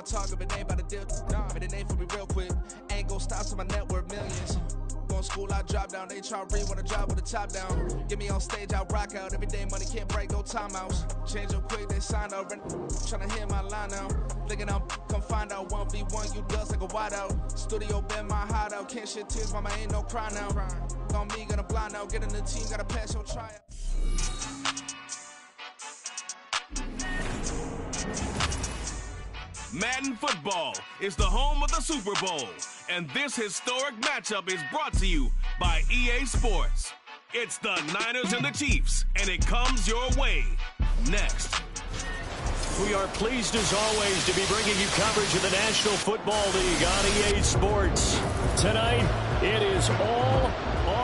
talk if it ain't about the deal. But it ain't for me real quick. Ain't gon' stop till my net worth millions. Going school, I drop down. They try to read when I drop with the top down. Get me on stage, I rock out. Every day money can't break, no timeouts. Change up quick, they sign up. Tryna hear my line now. Thinking I'm come find out 1v1, you dust like a wideout. Studio been my hideout. Can't shed tears, mama ain't no cry now. On me, gonna blind out. Get in the team, gotta pass your tryout. Madden Football is the home of the Super Bowl, and this historic matchup is brought to you by EA Sports. It's the Niners and the Chiefs, and it comes your way next. We are pleased, as always, to be bringing you coverage of the National Football League on EA Sports. Tonight, it is all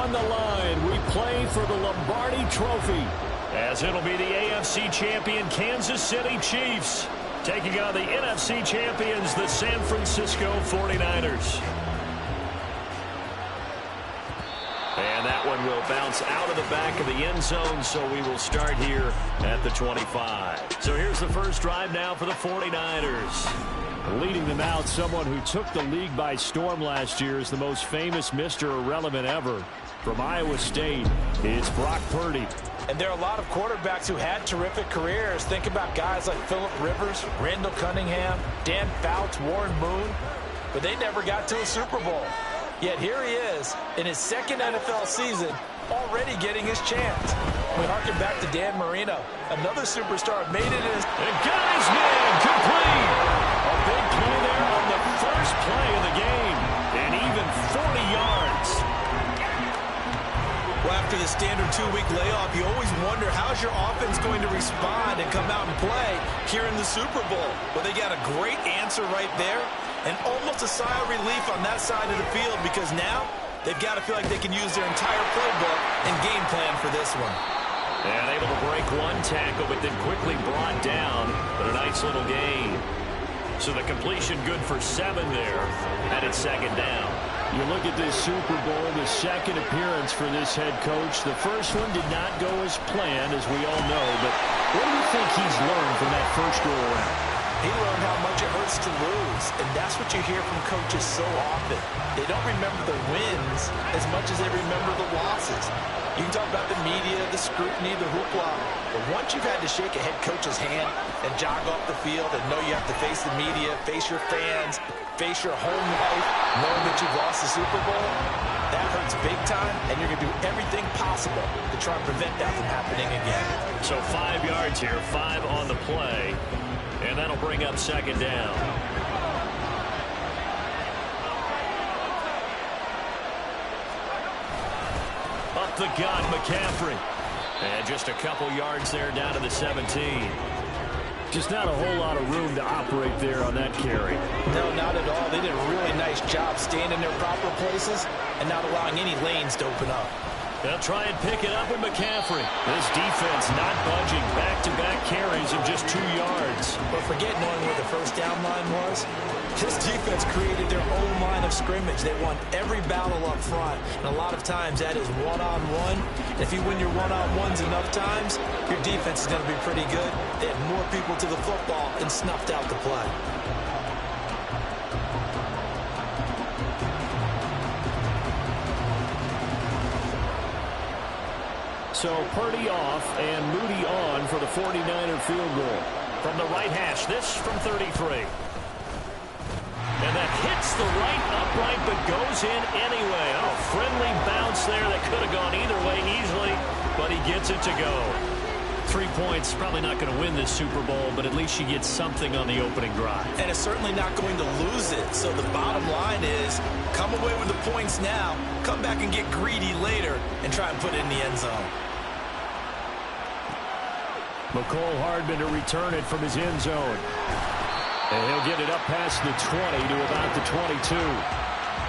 on the line. We play for the Lombardi Trophy, as it'll be the AFC champion Kansas City Chiefs taking on the NFC champions, the San Francisco 49ers. And that one will bounce out of the back of the end zone, so we will start here at the 25. So here's the first drive now for the 49ers. Leading them out, someone who took the league by storm last year, is the most famous Mr. Irrelevant ever. From Iowa State, it's Brock Purdy. And there are a lot of quarterbacks who had terrific careers. Think about guys like Phillip Rivers, Randall Cunningham, Dan Fouts, Warren Moon. But they never got to a Super Bowl. Yet here he is in his second NFL season, already getting his chance. We harken back to Dan Marino, another superstar, made it in his... And got his man complete. A big play there on the first play of the game. And even 40 yards. Well, after the standard 2-week layoff, you always wonder how's your offense going to respond and come out and play here in the Super Bowl. Well, they got a great answer right there, and almost a sigh of relief on that side of the field, because now they've got to feel like they can use their entire playbook and game plan for this one. And able to break one tackle, but then quickly brought down. But a nice little gain. So the completion good for 7 there, and it's second down. You look at this Super Bowl, the second appearance for this head coach. The first one did not go as planned, as we all know. But what do you think he's learned from that first go-around? He learned how much it hurts to lose, and that's what you hear from coaches so often. They don't remember the wins as much as they remember the losses. You can talk about the media, the scrutiny, the hoopla, but once you've had to shake a head coach's hand and jog off the field and know you have to face the media, face your fans, face your home life, knowing that you've lost the Super Bowl, that hurts big time, and you're going to do everything possible to try and prevent that from happening again. So 5 yards here, 5 on the play, and that'll bring up second down. Up the gut, McCaffrey. And just a couple yards there down to the 17. Just not a whole lot of room to operate there on that carry. No, not at all. They did a really nice job staying in their proper places and not allowing any lanes to open up. They'll try and pick it up with McCaffrey. This defense not budging. Back-to-back carries of just 2 yards. But forget knowing where the first down line was. This defense created their own line of scrimmage. They won every battle up front. And a lot of times that is one-on-one. If you win your one-on-ones enough times, your defense is going to be pretty good. They had more people to the football and snuffed out the play. So Purdy off and Moody on for the 49er field goal. From the right hash, this from 33. And that hits the right upright but goes in anyway. Oh, friendly bounce there that could have gone either way easily, but he gets it to go. 3 points, probably not going to win this Super Bowl, but at least she gets something on the opening drive. And it's certainly not going to lose it. So the bottom line is, come away with the points now, come back and get greedy later, and try and put it in the end zone. McCole Hardman to return it from his end zone. And he'll get it up past the 20 to about the 22.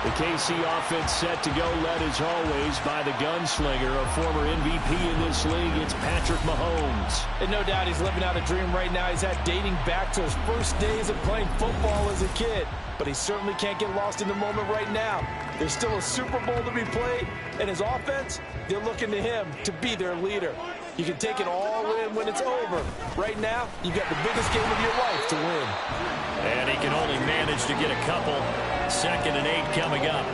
The KC offense set to go, led as always by the gunslinger, a former MVP in this league. It's Patrick Mahomes. And no doubt he's living out a dream right now. He's had dating back to his first days of playing football as a kid. But he certainly can't get lost in the moment right now. There's still a Super Bowl to be played, and his offense, They're looking to him to be their leader. You can take it all in when it's over. Right now, you've got the biggest game of your life to win. And he can only manage to get a couple. 2nd and 8 coming up.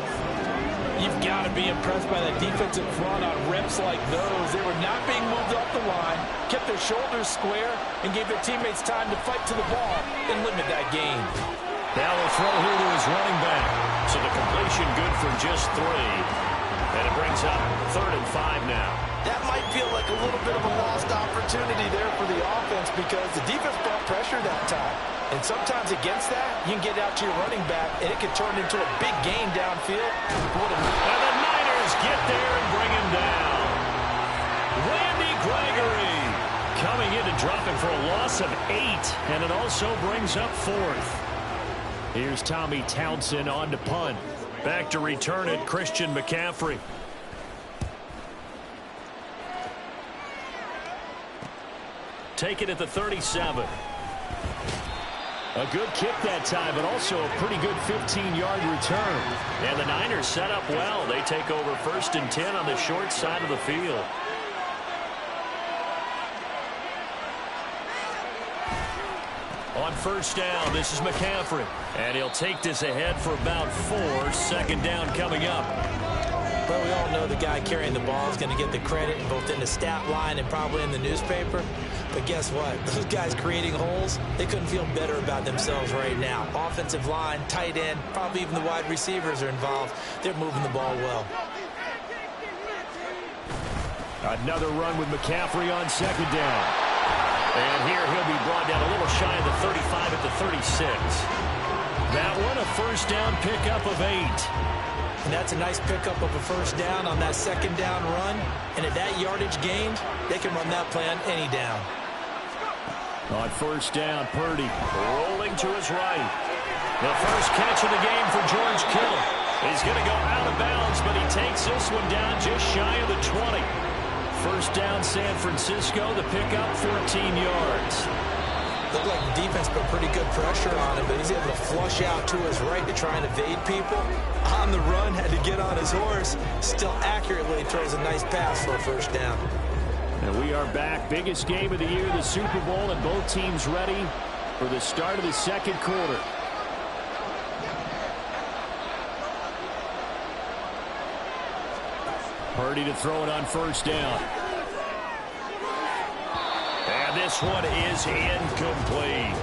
You've got to be impressed by that defensive front on reps like those. They were not being moved off the line, kept their shoulders square, and gave their teammates time to fight to the ball and limit that gain. Now we'll throw here to his running back. So the completion good for just 3. And it brings up 3rd and 5 now. That might feel like a little bit of a lost opportunity there for the offense because the defense brought pressure that time. And sometimes against that, you can get out to your running back, and it can turn into a big gain downfield. And the Niners get there and bring him down. Randy Gregory coming in to drop him for a loss of 8, and it also brings up 4th. Here's Tommy Townsend on to punt. Back to return it, Christian McCaffrey. Take it at the 37. A good kick that time, but also a pretty good 15-yard return. And the Niners set up well. They take over 1st and 10 on the short side of the field. On 1st down, this is McCaffrey. And he'll take this ahead for about 4. 2nd down coming up. Well, we all know the guy carrying the ball is going to get the credit both in the stat line and probably in the newspaper. But guess what? Those guys creating holes, they couldn't feel better about themselves right now. Offensive line, tight end, probably even the wide receivers are involved. They're moving the ball well. Another run with McCaffrey on 2nd down. And here he'll be brought down a little shy of the 35 at the 36. That one a 1st down pickup of 8. And that's a nice pickup of a 1st down on that 2nd down run. And at that yardage gained, they can run that play on any down. On 1st down, Purdy rolling to his right. The first catch of the game for George Kittle. He's going to go out of bounds, but he takes this one down just shy of the 20. 1st down, San Francisco. The pickup, 14 yards. Looked like the defense put pretty good pressure on him, but he's able to flush out to his right to try and evade people. On the run, had to get on his horse. Still accurately throws a nice pass for a 1st down. And we are back. Biggest game of the year, the Super Bowl, and both teams ready for the start of the 2nd quarter. Purdy to throw it on 1st down. And this one is incomplete.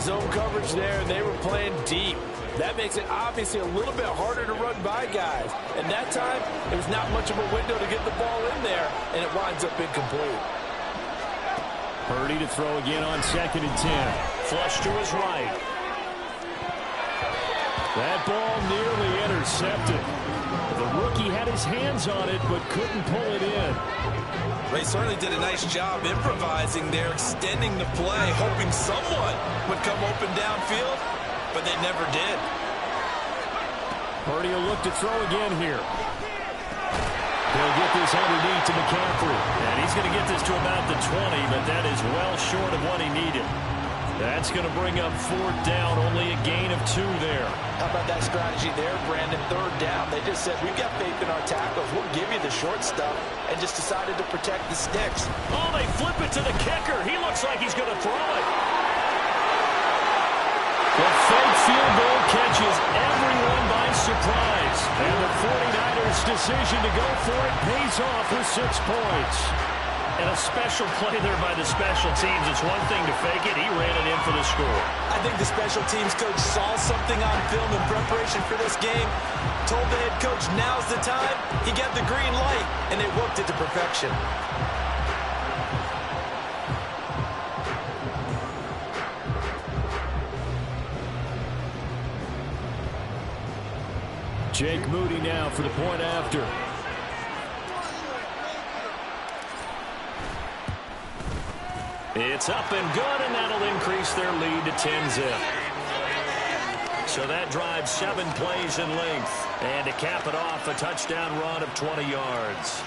Zone coverage there, and they were playing deep. That makes it obviously a little bit harder to run by guys. And that time, it was not much of a window to get the ball in there, and it winds up incomplete. Purdy to throw again on 2nd and 10. Flush to his right. That ball nearly intercepted. The rookie had his hands on it, but couldn't pull it in. They certainly did a nice job improvising there, extending the play, hoping someone would come open downfield, but they never did. Purdy will look to throw again here. He'll get this underneath to McCaffrey. And he's going to get this to about the 20, but that is well short of what he needed. That's going to bring up 4th down, only a gain of 2 there. How about that strategy there, Brandon? 3rd down. They just said, we've got faith in our tackles. We'll give you the short stuff, and just decided to protect the sticks. Oh, they flip it to the kicker. He looks like he's going to throw it. The fake field goal catches everyone by surprise. And the 49ers' decision to go for it pays off with 6 points. And a special play there by the special teams. It's one thing to fake it. He ran it in for the score. I think the special teams coach saw something on film in preparation for this game, told the head coach now's the time. He got the green light, and they worked it to perfection. Jake Moody now for the point after. It's up and good, and that'll increase their lead to 10-zip. So that drives 7 plays in length. And to cap it off, a touchdown run of 20 yards.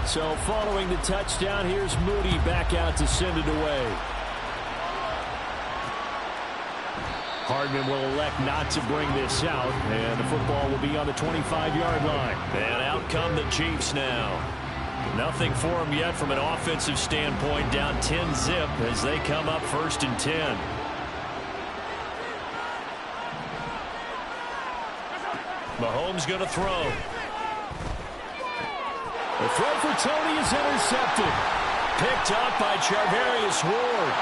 So following the touchdown, here's Moody back out to send it away. Hardman will elect not to bring this out, and the football will be on the 25-yard line. And out come the Chiefs now. Nothing for them yet from an offensive standpoint, down 10-zip as they come up 1st and 10. Mahomes going to throw. The throw for Tony is intercepted. Picked up by Charvarius Ward.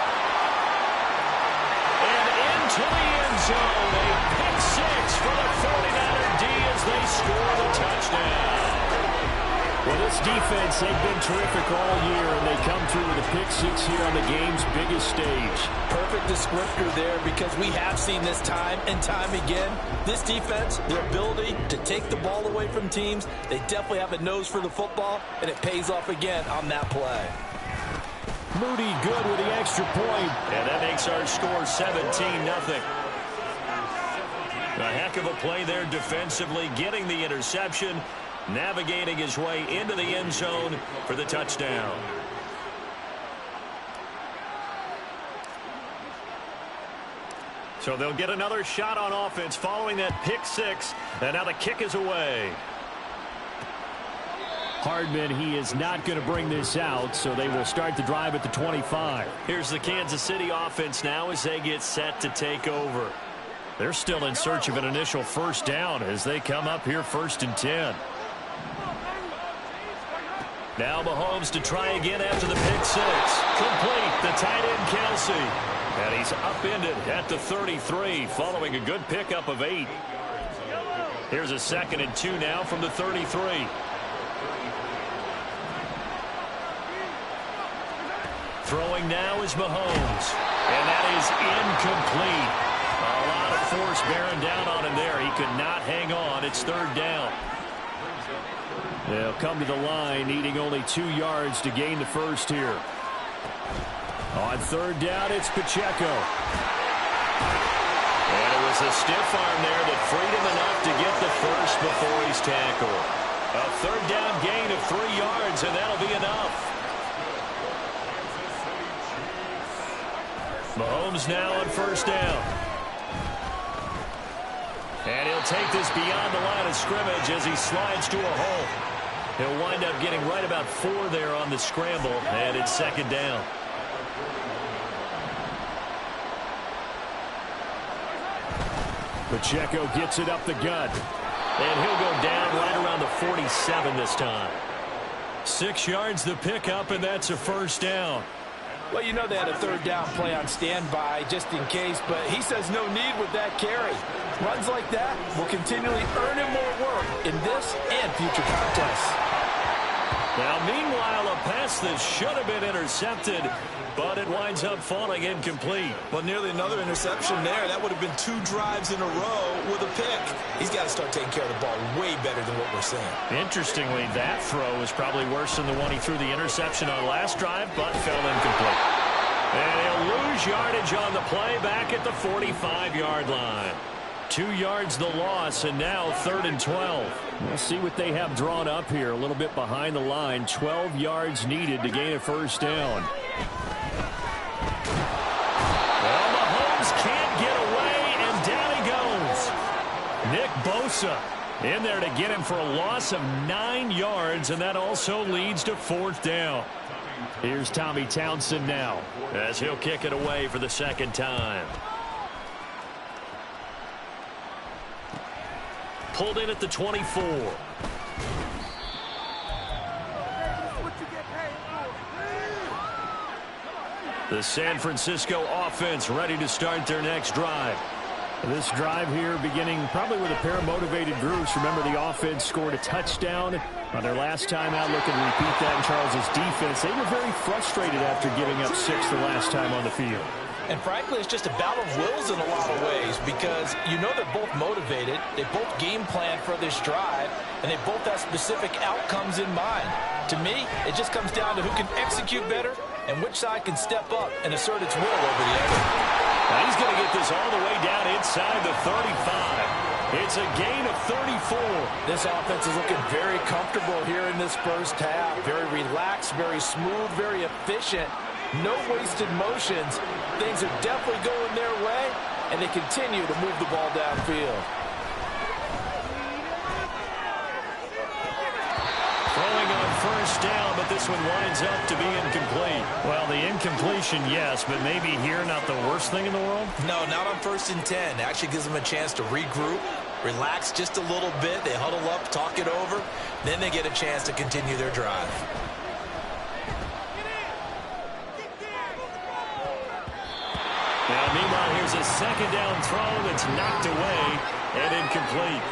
And into the end zone. A pick six for the 49er D as they score the touchdown. Well, this defense, they've been terrific all year, and they come through with a pick six here on the game's biggest stage. Perfect descriptor there, because we have seen this time and time again. This defense, their ability to take the ball away from teams, they definitely have a nose for the football, and it pays off again on that play. Moody good with the extra point, and that makes our score 17-0. A heck of a play there defensively, getting the interception, navigating his way into the end zone for the touchdown. So they'll get another shot on offense following that pick six, and now the kick is away. Hardman, he is not going to bring this out, so they will start the drive at the 25. Here's the Kansas City offense now as they get set to take over. They're still in search of an initial first down as they come up here 1st and 10. Now Mahomes to try again after the pick six. Complete, the tight end Kelsey. And he's upended at the 33 following a good pickup of 8. Here's a 2nd and 2 now from the 33. Throwing now is Mahomes. And that is incomplete. A lot of force bearing down on him there. He could not hang on. It's 3rd down. They'll come to the line, needing only 2 yards to gain the first here. On 3rd down, it's Pacheco. And it was a stiff arm there that freed him enough to get the first before he's tackled. A 3rd down gain of 3 yards, and that'll be enough. Mahomes now on 1st down. And he'll take this beyond the line of scrimmage as he slides to a hole. He'll wind up getting right about 4 there on the scramble, and it's 2nd down. Pacheco gets it up the gut. And he'll go down right around the 47 this time. 6 yards the pickup, and that's a 1st down. Well, you know they had a 3rd down play on standby just in case, but he says no need with that carry. Runs like that will continually earn him more work in this and future contests. Now, meanwhile, a pass that should have been intercepted, but it winds up falling incomplete. Well, nearly another interception there. That would have been 2 drives in a row with a pick. He's got to start taking care of the ball way better than what we're seeing. Interestingly, that throw is probably worse than the one he threw the interception on last drive, but fell incomplete. And he'll lose yardage on the play back at the 45-yard line. 2 yards the loss, and now 3rd and 12. We'll see what they have drawn up here. A little bit behind the line. 12 yards needed to gain a 1st down. Well, Mahomes can't get away, and down he goes. Nick Bosa in there to get him for a loss of 9 yards, and that also leads to 4th down. Here's Tommy Townsend now as he'll kick it away for the 2nd time. Pulled in at the 24. The San Francisco offense ready to start their next drive. This drive here beginning probably with a pair of motivated groups. Remember, the offense scored a touchdown on their last time out. Looking to repeat that in Charles's defense. They were very frustrated after giving up 6 the last time on the field. And frankly, it's just a battle of wills in a lot of ways, because you know they're both motivated, they both game plan for this drive, and they both have specific outcomes in mind. To me, it just comes down to who can execute better and which side can step up and assert its will over the other. Now he's going to get this all the way down inside the 35. It's a gain of 34. This offense is looking very comfortable here in this first half. Very relaxed, very smooth, very efficient. No wasted motions. Things are definitely going their way, and they continue to move the ball downfield. Throwing on first down, but this one winds up to be incomplete. Well, the incompletion, yes, but maybe here not the worst thing in the world? No, not on 1st and 10. Actually gives them a chance to regroup, relax just a little bit. They huddle up, talk it over. Then they get a chance to continue their drive. Now, meanwhile, here's a second down throw that's knocked away and incomplete.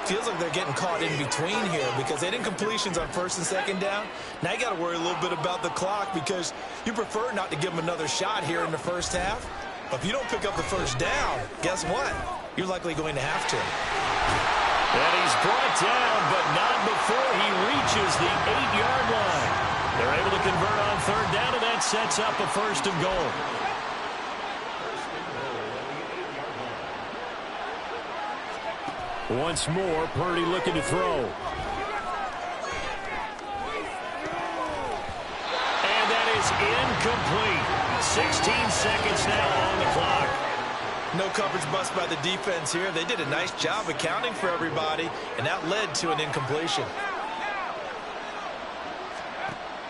Feels like they're getting caught in between here because they didn't completions on 1st and 2nd down. Now you got to worry a little bit about the clock because you prefer not to give them another shot here in the first half. But if you don't pick up the first down, guess what? You're likely going to have to. And he's brought down, but not before he reaches the 8-yard line. They're able to convert on 3rd down, and that sets up a 1st and goal. Once more, Purdy looking to throw. And that is incomplete. 16 seconds now on the clock. No coverage bust by the defense here. They did a nice job accounting for everybody, and that led to an incompletion.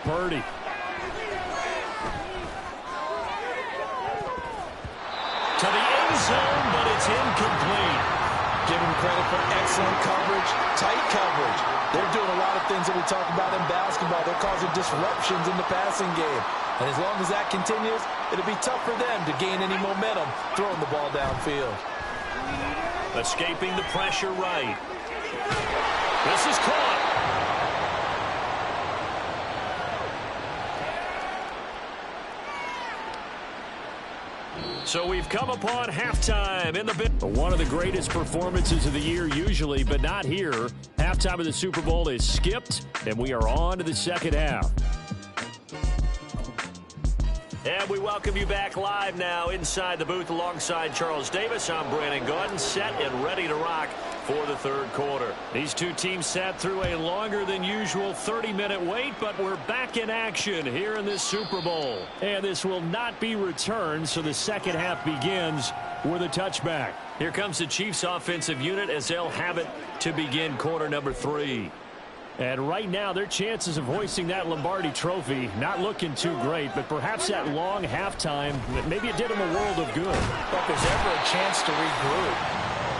Purdy. To the end zone, but it's incomplete. Give them credit for excellent coverage, tight coverage. They're doing a lot of things that we talk about in basketball. They're causing disruptions in the passing game. And as long as that continues, it'll be tough for them to gain any momentum throwing the ball downfield. Escaping the pressure right. This is caught. So we've come upon halftime in the one of the greatest performances of the year usually, but not here. Halftime of the Super Bowl is skipped, and we are on to the second half. And we welcome you back live now inside the booth alongside Charles Davis. I'm Brandon Gordon, set and ready to rock for the third quarter. These two teams sat through a longer than usual 30-minute wait, but we're back in action here in this Super Bowl. And this will not be returned, so the second half begins with a touchback. Here comes the Chiefs offensive unit as they'll have it to begin quarter number 3. And right now, their chances of hoisting that Lombardi trophy not looking too great, but perhaps that long halftime, maybe it did them a world of good. But if there's ever a chance to regroup,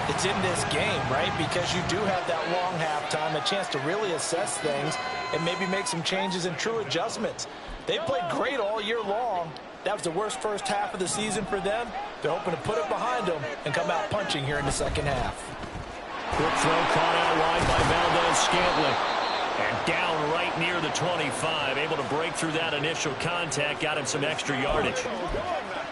it's in this game, right? Because you do have that long halftime, a chance to really assess things and maybe make some changes and true adjustments. They played great all year long. That was the worst first half of the season for them. They're hoping to put it behind them and come out punching here in the second half. Quick throw caught out wide by Valdez-Scantling. And down right near the 25, able to break through that initial contact, got him some extra yardage.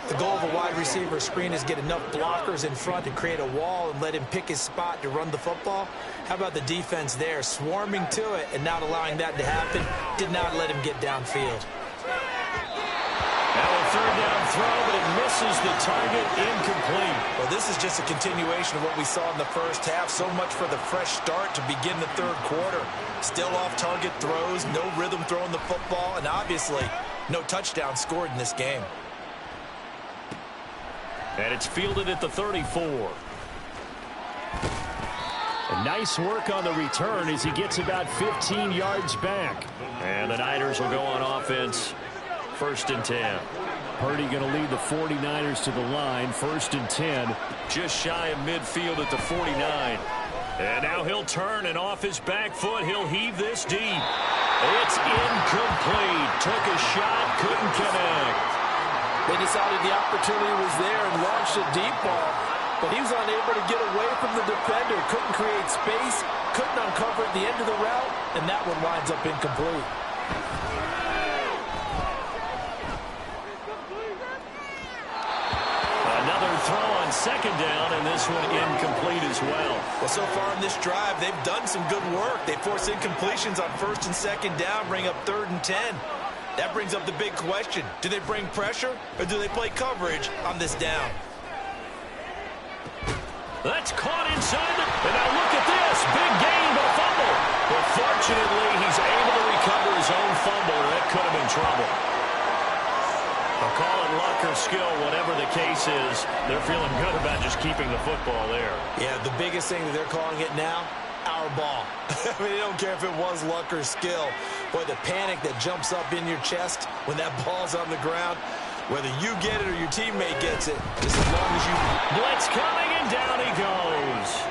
The goal of a wide receiver screen is get enough blockers in front to create a wall and let him pick his spot to run the football. How about the defense there, swarming to it and not allowing that to happen? Did not let him get downfield. Now a third down throw, but it misses the target, incomplete. Well, this is just a continuation of what we saw in the first half. So much for the fresh start to begin the third quarter. Still off-target throws, no rhythm throwing the football, and obviously no touchdown scored in this game. And it's fielded at the 34. And nice work on the return as he gets about 15 yards back. And the Niners will go on offense. 1st and 10. Purdy going to lead the 49ers to the line. 1st and 10. Just shy of midfield at the 49. And now he'll turn, and off his back foot, he'll heave this deep. It's incomplete. Took a shot, couldn't connect. They decided the opportunity was there and launched a deep ball, but he was unable to get away from the defender. Couldn't create space, couldn't uncover at the end of the route, and that one winds up incomplete. Another throw on 2nd down, and this one incomplete as well. Well, so far in this drive, they've done some good work. They force incompletions on 1st and 2nd down, bring up 3rd and 10. That brings up the big question. Do they bring pressure, or do they play coverage on this down? That's caught inside the... And now look at this. Big gain, but fumble. But fortunately, he's able to recover his own fumble. That could have been trouble. They'll call it luck or skill, whatever the case is. They're feeling good about just keeping the football there. Yeah, the biggest thing that they're calling it now, our ball. I mean, they don't care if it was luck or skill. Boy, the panic that jumps up in your chest when that ball's on the ground, whether you get it or your teammate gets it, just as long as you... Blitz coming, and down he goes.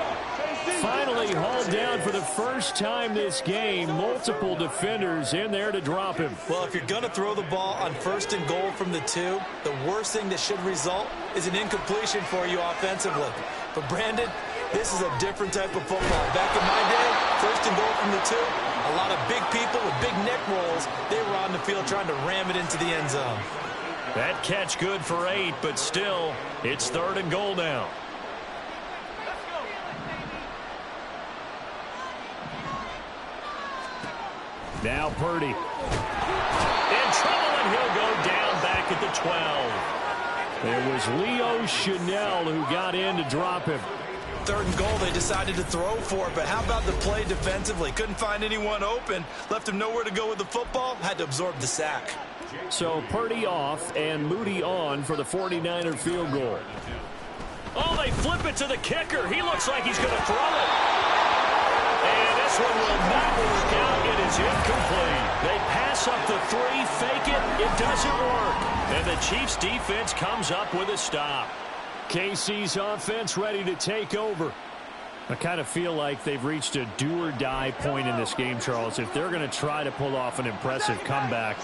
Finally hauled down for the first time this game. Multiple defenders in there to drop him. Well, if you're going to throw the ball on 1st and goal from the 2, the worst thing that should result is an incompletion for you offensively. But Brandon, this is a different type of football. Back in my day, 1st and goal from the 2, a lot of big people with big neck rolls, they were on the field trying to ram it into the end zone. That catch good for 8, but still, it's 3rd and goal now. Now Purdy. In trouble, and he'll go down back at the 12. It was Leo Chanel who got in to drop him. 3rd and goal, they decided to throw for it, but how about the play defensively? Couldn't find anyone open, left him nowhere to go with the football, had to absorb the sack. So Purdy off and Moody on for the 49er field goal. Oh, they flip it to the kicker. He looks like he's going to throw it. And this one will not work out. It is incomplete. They pass up the 3, fake it. It doesn't work. And the Chiefs defense comes up with a stop. KC's offense ready to take over. I kind of feel like they've reached a do-or-die point in this game, Charles. If they're going to try to pull off an impressive comeback,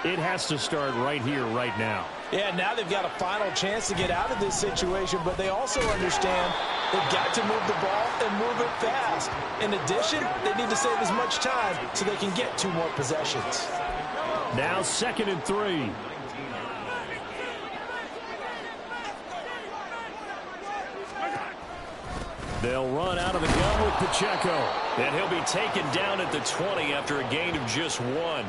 it has to start right here, right now. Yeah, now they've got a final chance to get out of this situation, but they also understand they've got to move the ball and move it fast. In addition, they need to save as much time so they can get 2 more possessions. Now 2nd and 3. They'll run out of the gun with Pacheco. And he'll be taken down at the 20 after a gain of just 1. Well,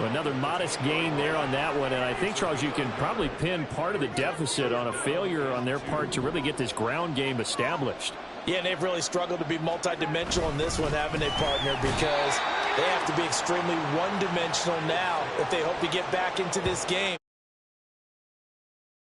another modest gain there on that one. And I think, Charles, you can probably pin part of the deficit on a failure on their part to really get this ground game established. Yeah, and they've really struggled to be multidimensional in this one, haven't they, partner? Because they have to be extremely one-dimensional now if they hope to get back into this game.